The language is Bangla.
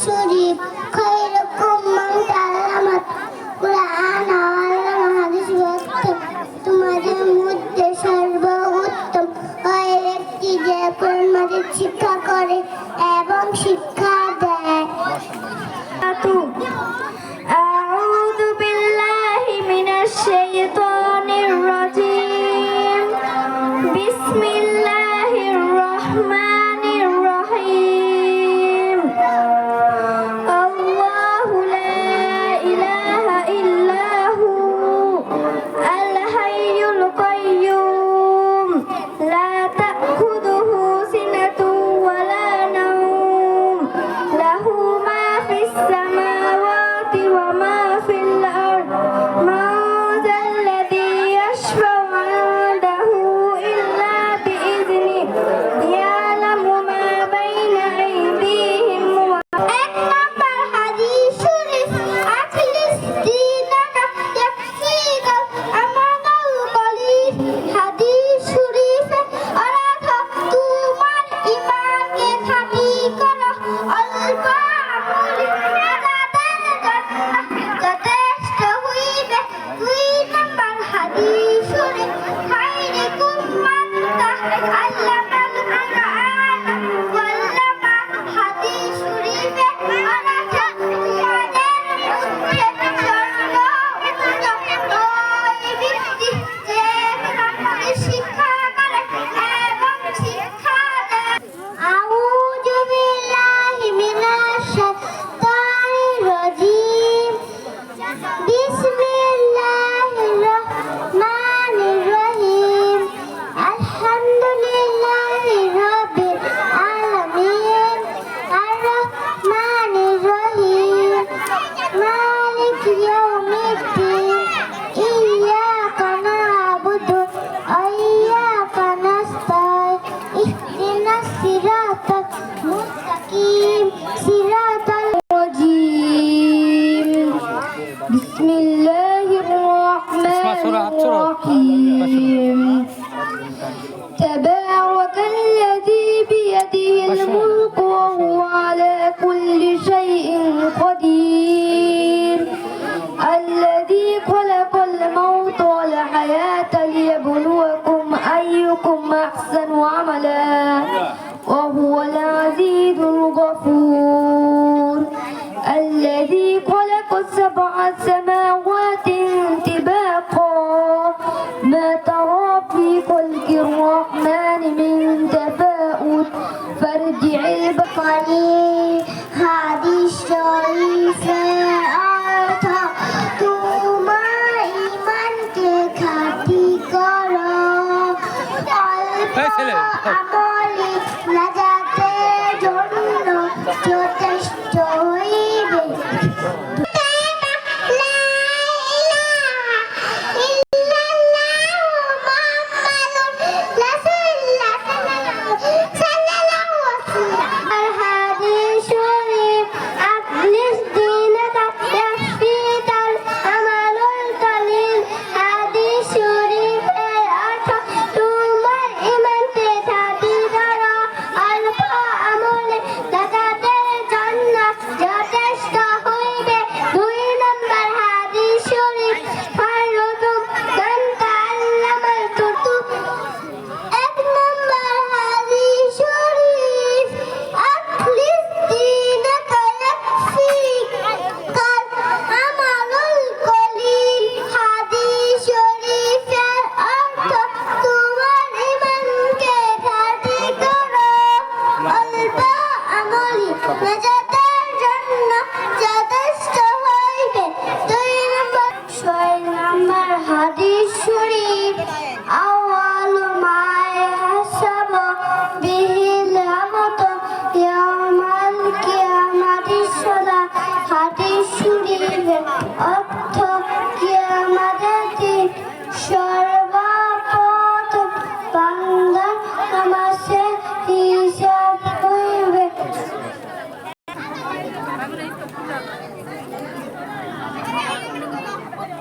শরীফ খৈরকুম মান তাআল্লামা কুরআন ওয়া হাদিস তোমাদের মধ্যে সর্বোত্তম ওই ব্যক্তি যে কোরআন মাজিদ শিক্ষা করে এবং শিক্ষা দেয়। আউযু বিল্লাহি মিনাশ শাইতানির রাজীম। বিসমিল্লাহির রহমানির রহিম। আল্লাহু লা ইলাহা ইল্লাহু আল হাইয়ুল কাইয়্যুম লা তাখুযুহু সিনাতুন ওয়া লা নাওম লাহু মা ফিস সামাওয়াতি ওয়া মা ফিল আরদ মান যাল্লাযী ইয়াশফা'u 'inদাহু ইল্লা বিইذনিহি ইয়ালামু মা বাইনা আইদিহিম ওয়া এক নাম্বার হাদিস শরীফ আখলিস দীনাকা ইয়াকফিকা আমানাল কলিল। হাদিস শরীফে অর্থ তোমার ঈমানকে খাঁটি করো, অল্প আমলে যথেষ্ট হইবে। দুই নাম্বার হাদিস শরীফ খায়রুকুম মান তাআল্লামাল কুরআন ওয়াল্লামা। হাদিস শরীফে অর্থ তোমাদের মধ্যে সর্বোত্তম ওই ব্যক্তি যে কোরআন শিক্ষা করে এবং শিক্ষা দেয়। আউযু বিল্লাহি মিনাশ শাইতানির রাজীম। বিসমিল্লাহির রহমানির রহিম। আলহামদুলিল্লাহি রাব্বিল আলামিন আর রহমানির রহিম মালিকি ইয়াউমিদ্দিন ইয়্যাকা না'বুদু ওয়া ইয়্যাকা নাস্তাঈন ইহদিনাস সিরাতাল মুস্তাকিম সিরাতাল রাজীম। বিসমিল্লাহির রহমানির রহিম। তাবারাকাল্লাযী বিয়াদিহিল মুলকু ওয়া হুয়া আলা কুল্লি শাইইন কাদির। الذي خلق الموت والحياة ليبلوكم أيكم أحسن عملا وهو العزيز الغفور. الذي خلق 7 سماوات طباقا ما ترى في خلق الرحمن من تفاؤت فارجع البصري. হাদিস শরীফে অর্থ তোমার ঈমানকে খাঁটি করো, অল্প আমলে নাজাতের জন্য যথেষ্ট হইবে। হাদিস শরীফ আখলিস দীনাকা ইয়াকফিকাল আমালুল কলিল। হাদিস শরীফের অর্থ তোমার ঈমানকে খাঁটি করো, অল্প আমলে নাজাতের জন্য যথেষ্ট হইবে। দুই নাম্বার হাদিস শরীফ খৈরুকুম মান তাআল্লামাল কুরআন। এক নাম্বার হাদিস শরীফ আখলিস দীনাকা ইয়াকফিকাল আমালুল কলিল। হাদিস শরীফের অর্থ তোমার ঈমানকে খাঁটি করো, অল্প আমলে নাজাতের জন্য যথেষ্ট হইবে। ছয় নাম্বার হাদিস শরীফ আউয়ালু মা ইয়াহসাবু বিহিল আমতু ইয়াউমাল কিয়ামাতিস সালাহ। হাদিস শরীফের অর্থ